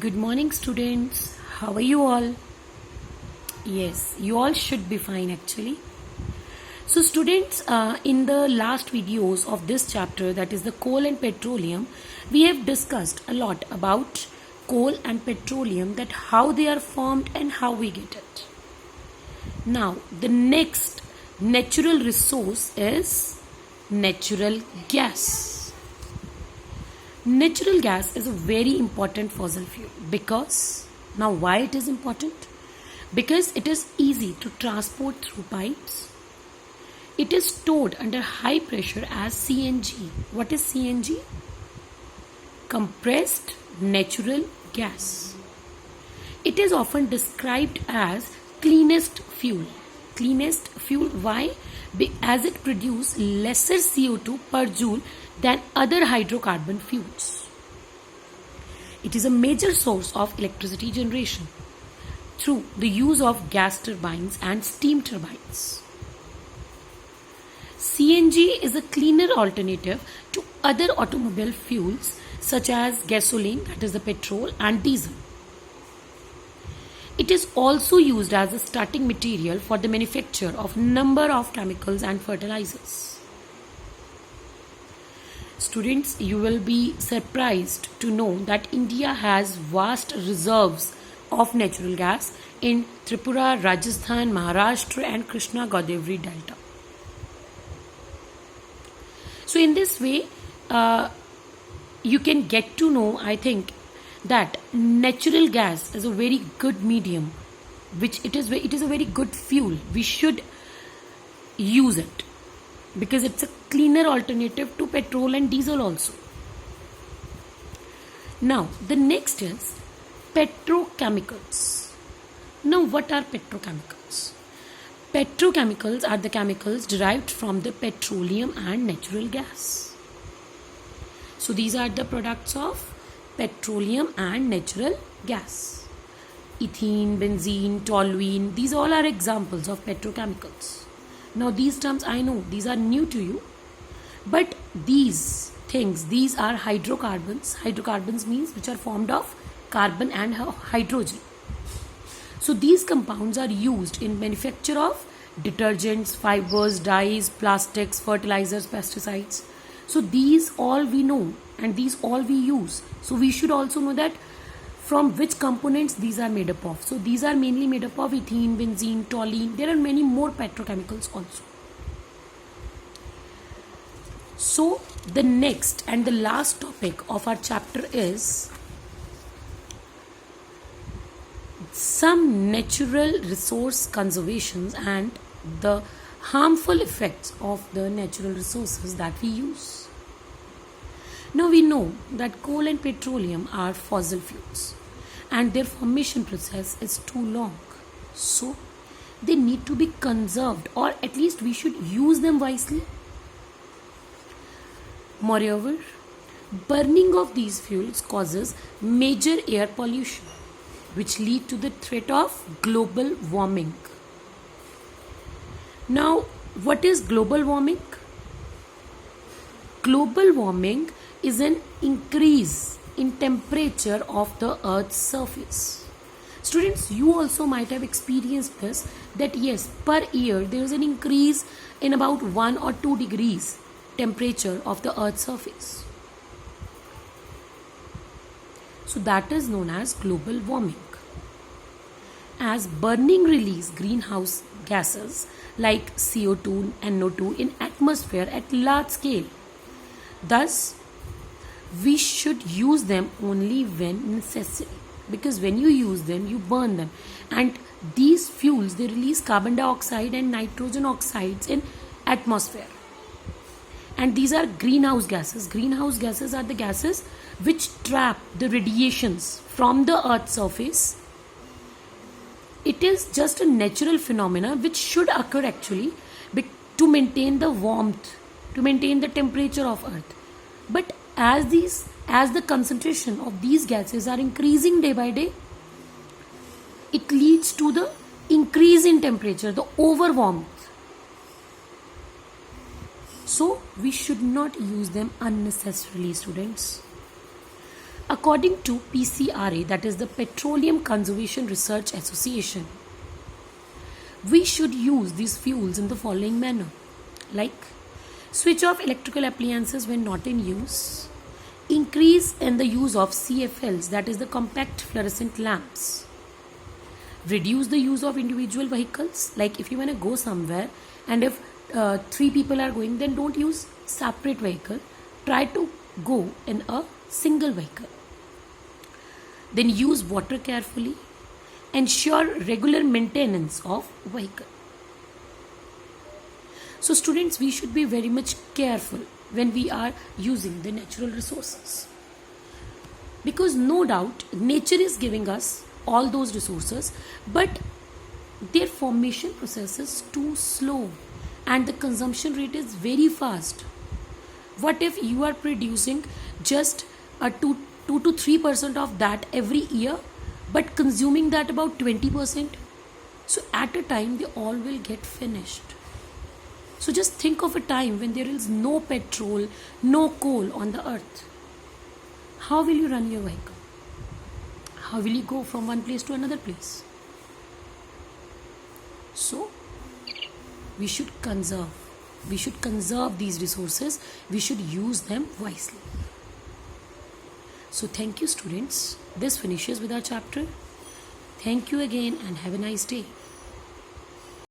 Good morning, students. How are you all? Yes, you all should be fine actually. So, students, in the last videos of this chapter, that is the coal and petroleum, we have discussed a lot about coal and petroleum, that how they are formed and how we get it. Now, the next natural resource is natural gas. Natural gas is a very important fossil fuel because, now why it is important? Because it is easy to transport through pipes. It is stored under high pressure as CNG. What is CNG? Compressed natural gas. It is often described as cleanest fuel. Cleanest fuel, why? As it produces lesser CO2 per joule than other hydrocarbon fuels. It is a major source of electricity generation through the use of gas turbines and steam turbines. CNG is a cleaner alternative to other automobile fuels such as gasoline, that is the petrol, and diesel. It is also used as a starting material for the manufacture of number of chemicals and fertilizers. Students, you will be surprised to know that India has vast reserves of natural gas in Tripura, Rajasthan, Maharashtra and Krishna Godavari Delta. So in this way, you can get to know, I think, that natural gas is a very good medium, which it is a very good fuel. We should use it because it's a cleaner alternative to petrol and diesel also. Now the next is petrochemicals. Now what are petrochemicals? Petrochemicals are the chemicals derived from the petroleum and natural gas. So these are the products of petroleum and natural gas. Ethene, benzene, toluene, these all are examples of petrochemicals. Now these terms, I know these are new to you, but these are hydrocarbons. Hydrocarbons means which are formed of carbon and hydrogen. So these compounds are used in manufacture of detergents, fibers, dyes, plastics, fertilizers, pesticides. So these all we know and these all we use. So we should also know that from which components these are made up of. So these are mainly made up of ethene, benzene, toluene. There are many more petrochemicals also. So the next and the last topic of our chapter is some natural resource conservations and the harmful effects of the natural resources that we use. Now we know that coal and petroleum are fossil fuels and their formation process is too long. So they need to be conserved, or at least we should use them wisely. Moreover, burning of these fuels causes major air pollution, which lead to the threat of global warming. Now, what is global warming? Global warming is an increase in temperature of the Earth's surface. Students, you also might have experienced this, that yes, per year there is an increase in about 1 or 2 degrees temperature of the Earth's surface. So that is known as global warming. As burning release greenhouse gases like CO2 and NO2 in atmosphere at large scale. Thus, we should use them only when necessary, because when you use them, you burn them, and these fuels, they release carbon dioxide and nitrogen oxides in atmosphere, and these are greenhouse gases. Greenhouse gases are the gases which trap the radiations from the Earth's surface. It is just a natural phenomena which should occur actually to maintain the warmth, to maintain the temperature of Earth. But as the concentration of these gases are increasing day by day, it leads to the increase in temperature, the overwarmth. So we should not use them unnecessarily, students. According to PCRA, that is the Petroleum Conservation Research Association, we should use these fuels in the following manner, like switch off electrical appliances when not in use, increase in the use of CFLs, that is the compact fluorescent lamps, reduce the use of individual vehicles, like if you want to go somewhere and if three people are going, then don't use separate vehicle, try to go in a single vehicle. Then use water carefully, ensure regular maintenance of vehicle. So students, we should be very much careful when we are using the natural resources, because no doubt nature is giving us all those resources, but their formation process is too slow and the consumption rate is very fast. What if you are producing just a 2 to 3% of that every year, but consuming that about 20%? So at a time they all will get finished. So just think of a time when there is no petrol, no coal on the earth. How will you run your vehicle? How will you go from one place to another place? So we should conserve. We should conserve these resources. We should use them wisely. So thank you, students. This finishes with our chapter. Thank you again and have a nice day.